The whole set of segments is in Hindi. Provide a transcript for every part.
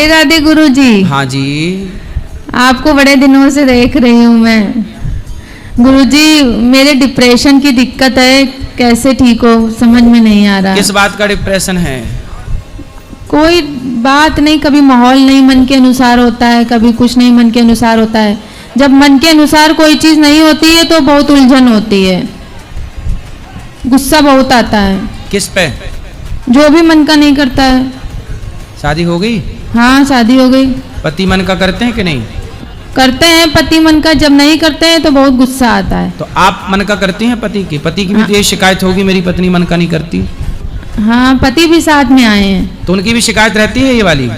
राधे राधे गुरुजी। हाँ जी, आपको बड़े दिनों से देख रही हूँ मैं। गुरुजी, मेरे डिप्रेशन की दिक्कत है, कैसे ठीक हो समझ में नहीं आ रहा। किस बात का डिप्रेशन है? कोई बात नहीं, कभी माहौल नहीं मन के अनुसार होता है, कभी कुछ नहीं मन के अनुसार होता है। जब मन के अनुसार कोई चीज नहीं होती है तो बहुत उलझन होती है, गुस्सा बहुत आता है। किस पे? जो भी मन का नहीं करता है। शादी हो गई? हाँ, शादी हो गई। पति मन का करते हैं कि नहीं? करते हैं पति मन का, जब नहीं करते हैं तो बहुत गुस्सा आता है। तो आप मन का करती हैं पति की? पति की भी तो ये शिकायत होगी, मेरी पत्नी मन का नहीं करती। हाँ, पति भी साथ में आए हैं। तो उनकी भी शिकायत रहती है ये वाली?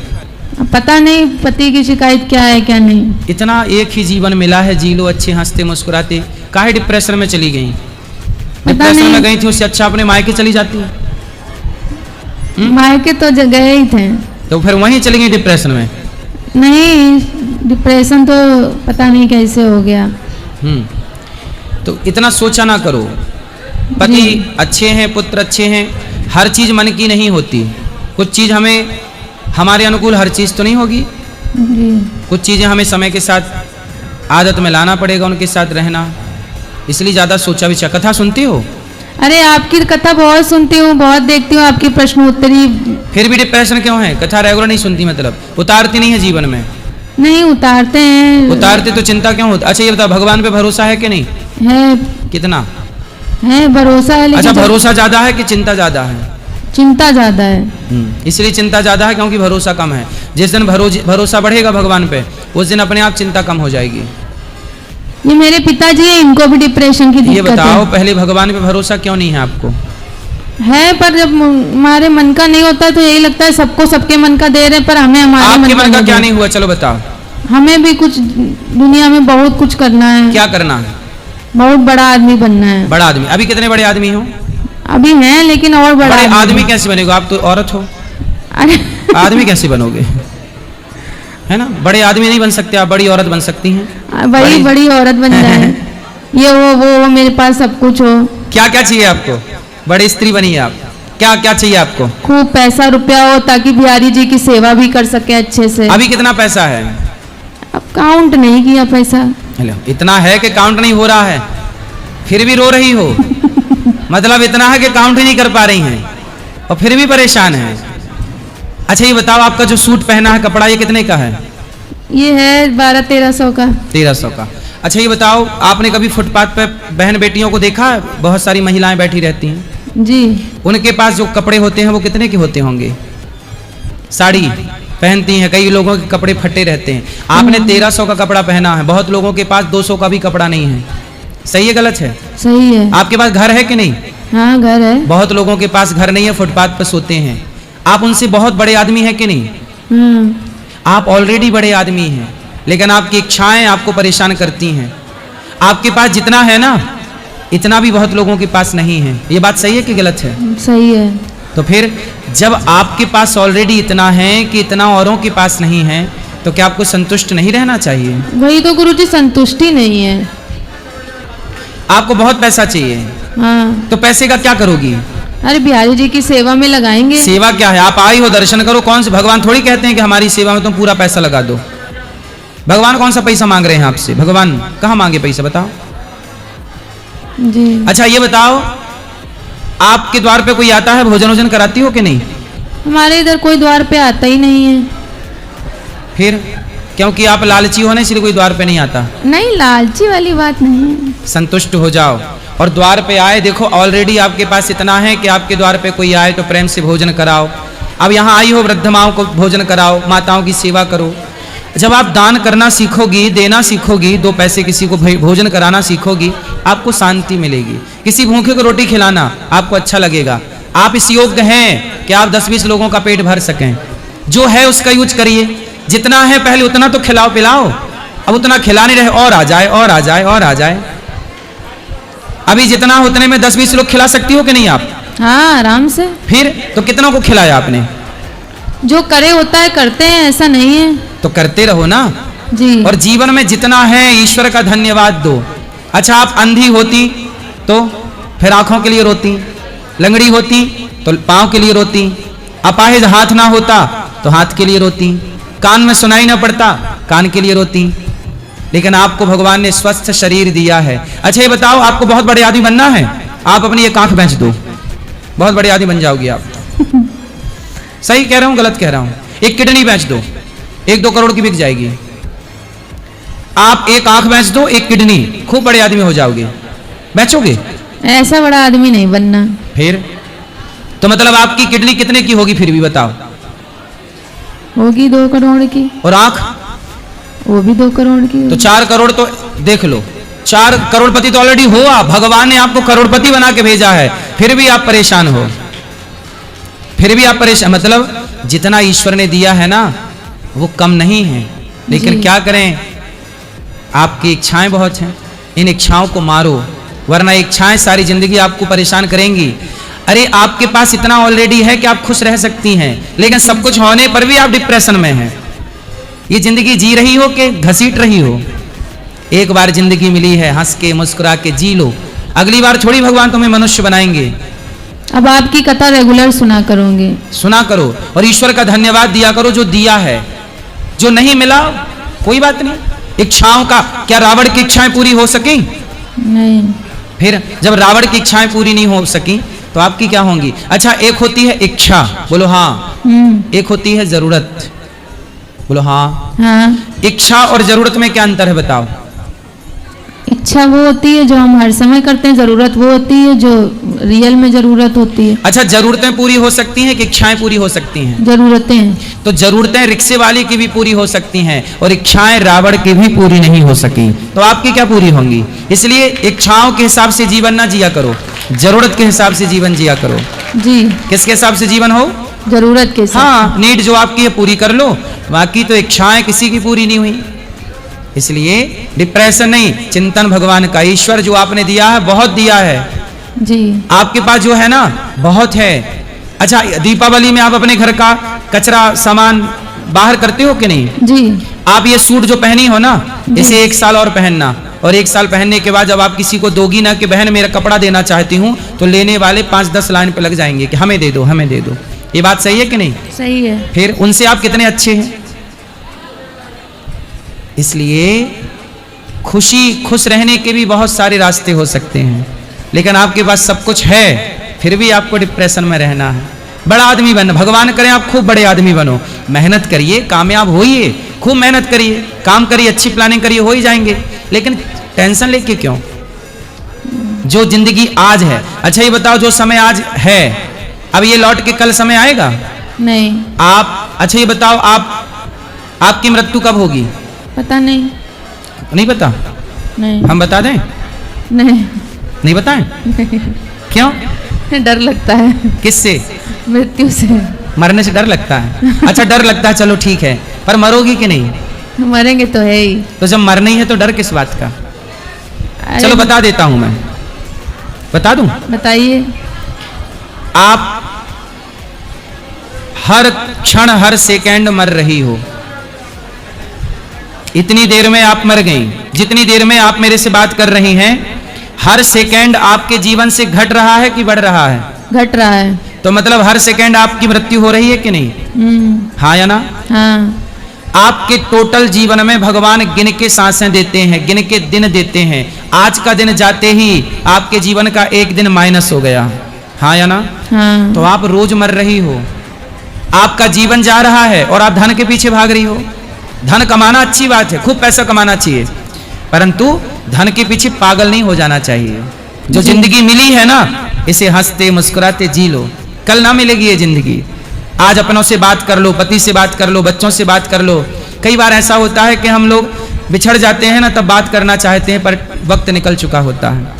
पता नहीं पति की शिकायत क्या है क्या नहीं। इतना एक ही जीवन मिला है, जी लो अच्छे हंसते मुस्कुराते, काहे डिप्रेशन में चली गई? डिप्रेशन में गई थी, उससे अच्छा अपने मायके चली जाती। मायके तो गए ही थे। तो फिर वहीं चली गई डिप्रेशन में? नहीं, डिप्रेशन तो पता नहीं कैसे हो गया। तो इतना सोचा ना करो। पति अच्छे हैं, पुत्र अच्छे हैं, हर चीज मन की नहीं होती। कुछ चीज हमें हमारे अनुकूल हर चीज तो नहीं होगी जी। कुछ चीजें हमें समय के साथ आदत में लाना पड़ेगा, उनके साथ रहना। इसलिए ज्यादा सोचा विचार। कथा सुनती हो? अरे आपकी कथा बहुत सुनती हूँ, बहुत देखती हूँ, आपकी प्रश्न उत्तरी। फिर भी डिप्रेशन क्यों है? कथा रेगुलर नहीं सुनती, मतलब उतारती नहीं है जीवन में? नहीं उतारते हैं। उतारते तो चिंता क्यों होती? अच्छा ये बताओ, भगवान पे भरोसा है कि नहीं? है। कितना है? भरोसा है, लेकिन अच्छा, भरोसा ज्यादा है कि चिंता ज्यादा है? चिंता ज्यादा है। इसलिए चिंता ज्यादा है क्योंकि भरोसा कम है। जिस दिन भरोसा बढ़ेगा भगवान पे, उस दिन अपने आप चिंता कम हो जाएगी। ये मेरे पिताजी है, इनको भी डिप्रेशन की दिक्कत है। ये बताओ, पहले भगवान पे भरोसा क्यों नहीं है आपको? है, पर जब हमारे मन का नहीं होता तो यही लगता है सबको सबके मन का दे रहे, पर हमें हमारे आपके मन का क्या नहीं हुआ? चलो बताओ। हमें भी कुछ दुनिया में बहुत कुछ करना है। क्या करना है? बहुत बड़ा आदमी बनना है। बड़ा आदमी? अभी कितने बड़े आदमी हो? अभी हैं, लेकिन और बड़ा आदमी कैसे बनेगा? आप तो औरत हो, अरे आदमी कैसे बनोगे? है ना, बड़े आदमी नहीं बन सकते आप, बड़ी औरत बन सकती हैं। बड़ी औरत बन जाए। ये वो मेरे पास सब कुछ हो। क्या क्या चाहिए आपको? बड़ी स्त्री बनिए आप। क्या क्या चाहिए आपको? खूब पैसा रुपया हो, ताकि बिहारी जी की सेवा भी कर सके अच्छे से। अभी कितना पैसा है? अब काउंट नहीं किया पैसा। हेलो, इतना है कि काउंट नहीं हो रहा है, फिर भी रो रही हो। मतलब इतना है कि काउंट ही नहीं कर पा रही हैं और फिर भी परेशान है। अच्छा ये बताओ, आपका जो सूट पहना है कपड़ा, ये कितने का है? ये है 1200-1300 का। 1300 का। अच्छा ये बताओ, आपने कभी फुटपाथ पे बहन बेटियों को देखा है? बहुत सारी महिलाएं बैठी रहती हैं जी। उनके पास जो कपड़े होते हैं वो कितने के होते होंगे? साड़ी पहनती हैं, कई लोगों के कपड़े फटे रहते हैं। आपने 1300 का कपड़ा पहना है, बहुत लोगों के पास 200 का भी कपड़ा नहीं है। सही है गलत है? सही है। आपके पास घर है कि नहीं? हाँ, घर है। बहुत लोगों के पास घर नहीं है, फुटपाथ पर सोते हैं। आप उनसे बहुत बड़े आदमी हैं कि नहीं? आप ऑलरेडी बड़े आदमी हैं, लेकिन आपकी इच्छाएं आपको परेशान करती हैं। आपके पास जितना है ना, इतना भी बहुत लोगों के पास नहीं है। ये बात सही है कि गलत है? सही है। तो फिर जब आपके पास ऑलरेडी इतना है कि इतना औरों के पास नहीं है, तो क्या आपको संतुष्ट नहीं रहना चाहिए? वही तो गुरुजी, संतुष्टि नहीं है। आपको बहुत पैसा चाहिए। हाँ। तो पैसे का क्या करोगी? अरे बिहारी जी की सेवा में लगाएंगे। सेवा क्या है? आप आई हो, दर्शन करो। कौन से भगवान थोड़ी कहते हैं कि हमारी सेवा में तुम पूरा पैसा लगा दो। भगवान कौन सा पैसा मांग रहे हैं आपसे? भगवान कहाँ मांगे पैसा, बताओ जी। अच्छा ये बताओ, आपके द्वार पे कोई आता है, भोजन वोजन कराती हो कि नहीं? हमारे इधर कोई द्वार पे आता ही नहीं है। फिर क्योंकि आप लालची हो ना, इसलिए कोई द्वार पे नहीं आता। नहीं, लालची वाली बात नहीं है। संतुष्ट हो जाओ और द्वार पे आए। देखो ऑलरेडी आपके पास इतना है कि आपके द्वार पे कोई आए तो प्रेम से भोजन कराओ। अब यहाँ आई हो, वृद्ध माओं को भोजन कराओ, माताओं की सेवा करो। जब आप दान करना सीखोगी, देना सीखोगी, 2 पैसे किसी को भोजन कराना सीखोगी, आपको शांति मिलेगी। किसी भूखे को रोटी खिलाना आपको अच्छा लगेगा। आप इस योग्य हैं कि आप 10-20 लोगों का पेट भर सकें। जो है उसका यूज करिए। जितना है पहले उतना तो खिलाओ पिलाओ। अब उतना खिला नहीं रहे, और आ जाए और आ जाए और आ जाए। अभी जितना उतने में 10-20 लोग खिला सकती हो कि नहीं आप? हाँ, आराम से। फिर तो कितनों को खिलाया आपने? जो करे होता है, करते हैं, ऐसा नहीं है। तो करते रहो ना जी। और जीवन में जितना है ईश्वर का धन्यवाद दो। अच्छा आप अंधी होती तो फिर आंखों के लिए रोती, लंगड़ी होती तो पांव के लिए रोती, अपाहिज हाथ ना होता तो हाथ के लिए रोती, कान में सुनाई ना पड़ता, कान के लिए रोती। लेकिन आपको भगवान ने स्वस्थ शरीर दिया है। अच्छा ये बताओ, आपको बहुत बड़े आदमी बनना है, आप अपनी एक आंख बेच दो, बहुत बड़े आदमी बन जाओगे आप। सही कह रहा हूं गलत कह रहा हूं? एक किडनी बेच दो, 1-2 करोड़ की बिक जाएगी। आप एक आंख बेच दो, एक किडनी, खूब बड़े आदमी हो जाओगे। बेचोगे? ऐसा बड़ा आदमी नहीं बनना। फिर तो मतलब आपकी किडनी कितने की होगी फिर भी बताओ? होगी 2 करोड़ की। और आंख? वो भी 2 करोड़ की तो होगी। 4 करोड़ तो देख लो, 4 करोड़पति तो ऑलरेडी हो आप। भगवान ने आपको करोड़पति बना के भेजा है, फिर भी आप परेशान हो, फिर भी आप परेशान। मतलब जितना ईश्वर ने दिया है ना वो कम नहीं है, लेकिन जी। क्या करें, आपकी इच्छाएं बहुत हैं, इन इच्छाओं को मारो, वरना इच्छाएं सारी जिंदगी आपको परेशान करेंगी। अरे आपके पास इतना ऑलरेडी है कि आप खुश रह सकती हैं, लेकिन सब कुछ होने पर भी आप डिप्रेशन में हैं। ये जिंदगी जी रही हो कि घसीट रही हो? एक बार जिंदगी मिली है, हंस के मुस्कुरा के जी लो, अगली बार थोड़ी भगवान तुम्हें मनुष्य बनाएंगे। अब आपकी कथा रेगुलर सुना करूंगी। सुना करो और ईश्वर का धन्यवाद दिया करो जो दिया है। जो नहीं मिला कोई बात नहीं। इच्छाओं का क्या रावण की इच्छाएं पूरी हो सकी? नहीं। फिर जब रावण की इच्छाएं पूरी नहीं हो सकी तो आपकी क्या होंगी? अच्छा एक होती है इच्छा, बोलो हाँ। एक होती है जरूरत, बोलो हाँ। हाँ। इच्छा और जरूरत में क्या अंतर है बताओ? इच्छा वो होती है जो हम हर समय करते हैं, जरूरत वो होती है जो रियल में जरूरत होती है। अच्छा जरूरतें पूरी हो सकती हैं कि इच्छाएं पूरी हो सकती हैं? जरूरतें। तो जरूरतें रिक्शे वाले की भी पूरी हो सकती हैं और इच्छाएं रावण की भी पूरी नहीं हो सकी, तो आपकी क्या पूरी होंगी? इसलिए इच्छाओं के हिसाब से जीवन ना जिया करो, जरूरत के हिसाब से जीवन जिया करो। जी। किसके हिसाब से जीवन हो? जरूरत के साथ। हाँ, नीड जो आपकी है पूरी कर लो, बाकी तो इच्छाएं किसी की पूरी नहीं हुई। इसलिए डिप्रेशन नहीं, चिंतन भगवान का। ईश्वर जो आपने दिया है बहुत दिया है जी। आपके पास, जो है ना बहुत है। अच्छा दीपावली में आप अपने घर का कचरा सामान बाहर करते हो कि नहीं? जी। आप ये सूट जो पहनी हो ना, इसे 1 साल और पहनना, और 1 साल पहनने के बाद जब आप किसी को दोगी ना कि बहन मेरा कपड़ा देना चाहती हूँ, तो लेने वाले 5-10 लाइन पे लग जाएंगे कि हमें दे दो, हमें दे दो। ये बात सही है कि नहीं? सही है। फिर उनसे आप कितने अच्छे हैं। इसलिए खुश रहने के भी बहुत सारे रास्ते हो सकते हैं, लेकिन आपके पास सब कुछ है फिर भी आपको डिप्रेशन में रहना है। बड़ा आदमी बनना, भगवान करे आप खूब बड़े आदमी बनो, मेहनत करिए, कामयाब होइए, खूब मेहनत करिए, काम करिए, अच्छी प्लानिंग करिए, हो ही जाएंगे। लेकिन टेंशन लेके क्यों? जो जिंदगी आज है। अच्छा ये बताओ, जो समय आज है, अब ये लौट के कल समय आएगा? नहीं। आप अच्छा ये बताओ, आपकी मृत्यु कब होगी? पता नहीं। नहीं पता? नहीं। हम बता दें? नहीं। नहीं बताएं? क्यों? डर लगता है। किससे? मृत्यु से। मरने से डर लगता है? अच्छा डर लगता है, चलो ठीक है, पर मरोगी कि नहीं? मरेंगे तो है ही। तो जब मरना ही है तो डर किस बात का? चलो बता देता हूं मैं, बता दूं? बताइए। आप हर क्षण हर सेकंड मर रही हो। इतनी देर में आप मर गई, जितनी देर में आप मेरे से बात कर रही हैं, हर सेकंड आपके जीवन से घट रहा है कि बढ़ रहा है? घट रहा है। तो मतलब हर सेकंड आपकी मृत्यु हो रही है कि नहीं? हाँ या ना? हाँ। आपके टोटल जीवन में भगवान गिन के सांसें देते हैं, गिन के दिन देते हैं। आज का दिन जाते ही आपके जीवन का एक दिन माइनस हो गया। हाँ या ना? हाँ। तो आप रोज मर रही हो, आपका जीवन जा रहा है और आप धन के पीछे भाग रही हो। धन कमाना अच्छी बात है, खूब पैसा कमाना चाहिए, परंतु धन के पीछे पागल नहीं हो जाना चाहिए। जो जिंदगी मिली है ना, इसे हंसते मुस्कुराते जी लो, कल ना मिलेगी ये जिंदगी। आज अपनों से बात कर लो, पति से बात कर लो, बच्चों से बात कर लो। कई बार ऐसा होता है कि हम लोग बिछड़ जाते हैं ना, तब बात करना चाहते हैं पर वक्त निकल चुका होता है।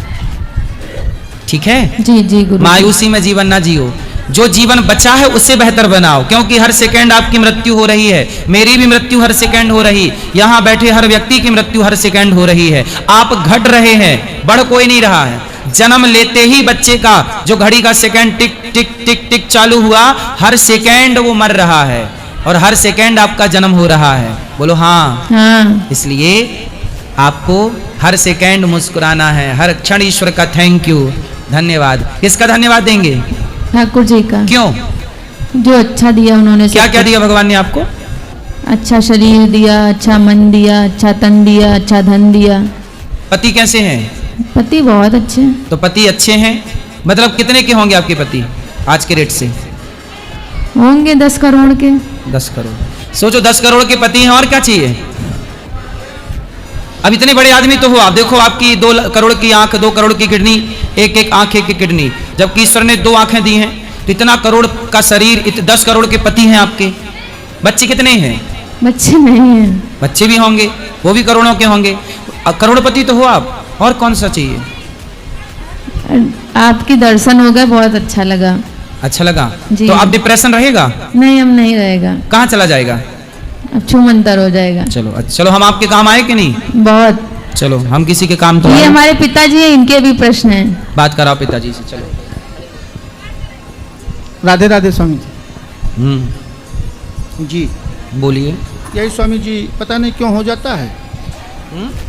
ठीक है? जी जी गुरु। मायूसी में जीवन ना जियो, जो जीवन बचा है उसे बेहतर बनाओ, क्योंकि हर सेकंड आपकी मृत्यु हो रही है, मेरी भी मृत्यु हर सेकंड हो रही, यहाँ बैठे हर व्यक्ति की मृत्यु हर सेकंड हो रही है। आप घट रहे हैं, बढ़ कोई नहीं रहा है। जन्म लेते ही बच्चे का जो घड़ी का सेकंड टिक टिक टिक टिक चालू हुआ, हर सेकंड वो मर रहा है और हर सेकंड आपका जन्म हो रहा है। बोलो हाँ। हाँ। इसलिए आपको हर सेकंड मुस्कुराना है, हर क्षण ईश्वर का थैंक यू, धन्यवाद। किसका धन्यवाद देंगे? ठाकुर जी का। क्यों? जो अच्छा दिया उन्होंने। क्या क्या दिया भगवान ने आपको? अच्छा शरीर दिया, अच्छा मन दिया, अच्छा तन दिया, अच्छा धन दिया। पति कैसे हैं? पति बहुत अच्छे हैं। तो पति अच्छे हैं, मतलब कितने के होंगे आपके पति आज के रेट से? होंगे 10 करोड़ के। 10 करोड़। सोचो 10 करोड़ के पति हैं, और क्या चाहिए? अब इतने बड़े आदमी तो हो आप, देखो आपकी 2 करोड़ की आंख, 2 करोड़ की किडनी, एक आंख, एक किडनी, जबकि ईश्वर ने 2 आंखें दी हैं, तो इतना करोड़ का शरीर, 10 करोड़ के पति हैं आपके। बच्चे कितने हैं? बच्चे नहीं हैं। बच्चे भी होंगे, वो भी करोड़ों के होंगे। करोड़पति तो हो आप, और कौन सा चाहिए? आपकी दर्शन हो गए, बहुत अच्छा लगा। अच्छा लगा जी। तो अब डिप्रेशन रहेगा? नहीं, हम नहीं रहेगा। कहाँ चला जाएगा? अब छूमंतर हो जाएगा। चलो चलो, हम आपके काम आए कि नहीं? बहुत। चलो हम किसी के काम तो ये आए। हमारे पिताजी हैं, इनके भी प्रश्न हैं। बात कराओ पिताजी से। चलो। राधे राधे स्वामी जी। जी बोलिए। यही स्वामी जी, पता नहीं क्यों हो जाता है,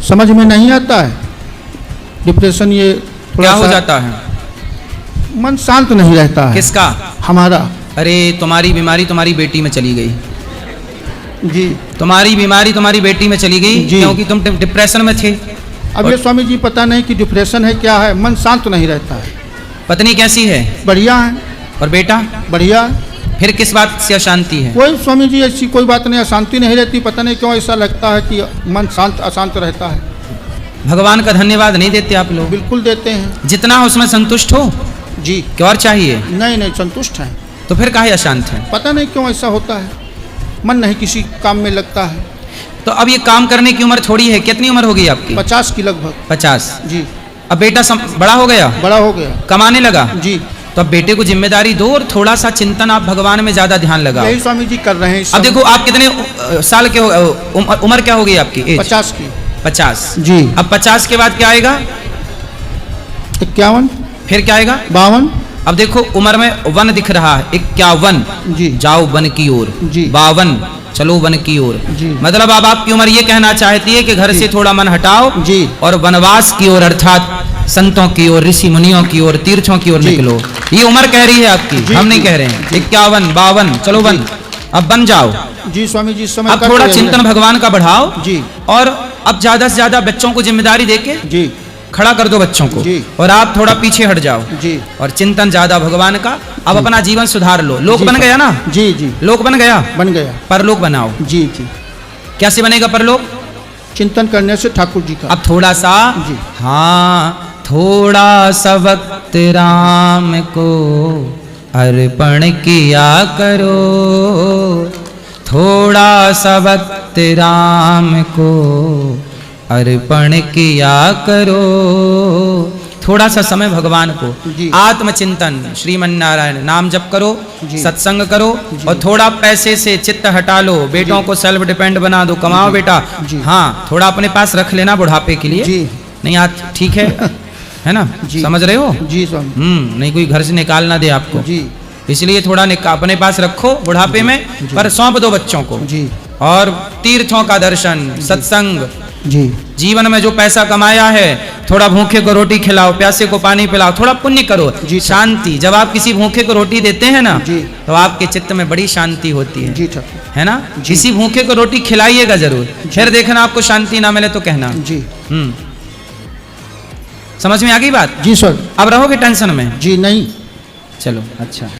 समझ में नहीं आता है। डिप्रेशन ये क्या हो जाता है? मन शांत नहीं रहता है। किसका? हमारा। अरे तुम्हारी बीमारी तुम्हारी बेटी में चली गई। जी। तुम्हारी बीमारी तुम्हारी बेटी में चली गई, जी। क्योंकि तुम डिप्रेशन में थे। अब ये स्वामी जी पता नहीं कि डिप्रेशन है क्या है, मन शांत नहीं रहता है। पत्नी कैसी है? बढ़िया है। और बेटा? बढ़िया। फिर किस बात से अशांति है? कोई स्वामी जी ऐसी कोई बात नहीं, अशांति नहीं रहती। पता नहीं क्यों ऐसा लगता है कि मन शांत अशांत रहता है। भगवान का धन्यवाद नहीं देते आप लोग? बिल्कुल देते हैं। जितना हो उसमें संतुष्ट हो? जी। क्या और चाहिए? नहीं नहीं, संतुष्ट हैं। तो फिर काहे अशांत है? पता नहीं क्यों ऐसा होता है, मन नहीं किसी काम में लगता है। तो अब ये काम करने की उम्र थोड़ी है, कितनी उम्र हो गई आपकी? 50 की लगभग। 50। जी। अब बेटा बड़ा हो गया, बड़ा हो गया, कमाने लगा। जी। तो अब बेटे को जिम्मेदारी दो और थोड़ा सा चिंतन आप भगवान में ज्यादा ध्यान लगाओ। यही स्वामी जी कर रहे हैं। अब देखो आप कितने साल के हो, उम्र क्या हो गई आपकी? एज 50 की। 50। जी। अब 50 के बाद क्या आएगा? 51। फिर क्या आएगा? 52। अब देखो उम्र में वन दिख रहा है, 51। जी। जाओ वन की ओर। जी। 52 चलो वन की ओर। जी। मतलब अब आपकी उम्र ये कहना चाहती है कि घर जी। से थोड़ा मन हटाओ जी। और वनवास की ओर, अर्थात संतों की ओर, ऋषि मुनियों की ओर, तीर्थों की ओर जी। निकलो। ये उम्र कह रही है आपकी, जी, हम नहीं जी। कह रहे हैं। 51 52 चलो वन, अब बन जाओ। जी स्वामी जी, समय अब कर थोड़ा रहे हैं। चिंतन भगवान का बढ़ाओ। जी। और अब ज्यादा से ज्यादा बच्चों को जिम्मेदारी देके जी। खड़ा कर दो बच्चों को। जी। और आप थोड़ा पीछे हट जाओ। जी। और चिंतन ज्यादा भगवान का। अब जी। अपना जीवन सुधार लो। लोक जी, बन गया ना? जी जी। लोक बन गया, बन गया। परलोक बनाओ। जी जी। कैसे बनेगा परलोक? चिंतन करने से ठाकुर जी का। अब थोड़ा सा, जी। हाँ, थोड़ा सा वक्त राम को अर्पण किया करो, थोड़ा सा वक्त राम को अर्पण किया करो। थोड़ा सा समय भगवान को, जी। आत्मचिंतन, श्रीमन नारायण नाम जप करो, जी। सत्संग करो। जी। और थोड़ा पैसे से चित्त हटा लो, बेटों जी। को सेल्फ डिपेंड बना दो, कमाओ जी। बेटा। जी। हाँ, थोड़ा अपने पास रख लेना बुढ़ापे के लिए। जी। नहीं आज ठीक है ना? जी। समझ रहे हो? जी स्वामी। नहीं कोई घर से निकाल ना दे आपको। जी। इसलिए थोड़ा अपने पास रखो बुढ़ापे में, जी। पर सौंप दो बच्चों को। जी। और तीर्थों का दर्शन, सत्संग। जी। जीवन में जो पैसा कमाया है, थोड़ा भूखे को रोटी खिलाओ, प्यासे को पानी पिलाओ, थोड़ा पुण्य करो। जी। शांति, जब आप किसी भूखे को रोटी देते हैं ना, जी। तो आपके चित्त में बड़ी शांति होती है। जी ठाकुर। है ना? जी। किसी भूखे को रोटी खिलाइएगा जरूर, फिर देखना आपको शांति ना मिले तो कहना। जी। समझ में आ गई बात? जी सर। अब रहोगे टेंशन में? जी नहीं। चलो अच्छा।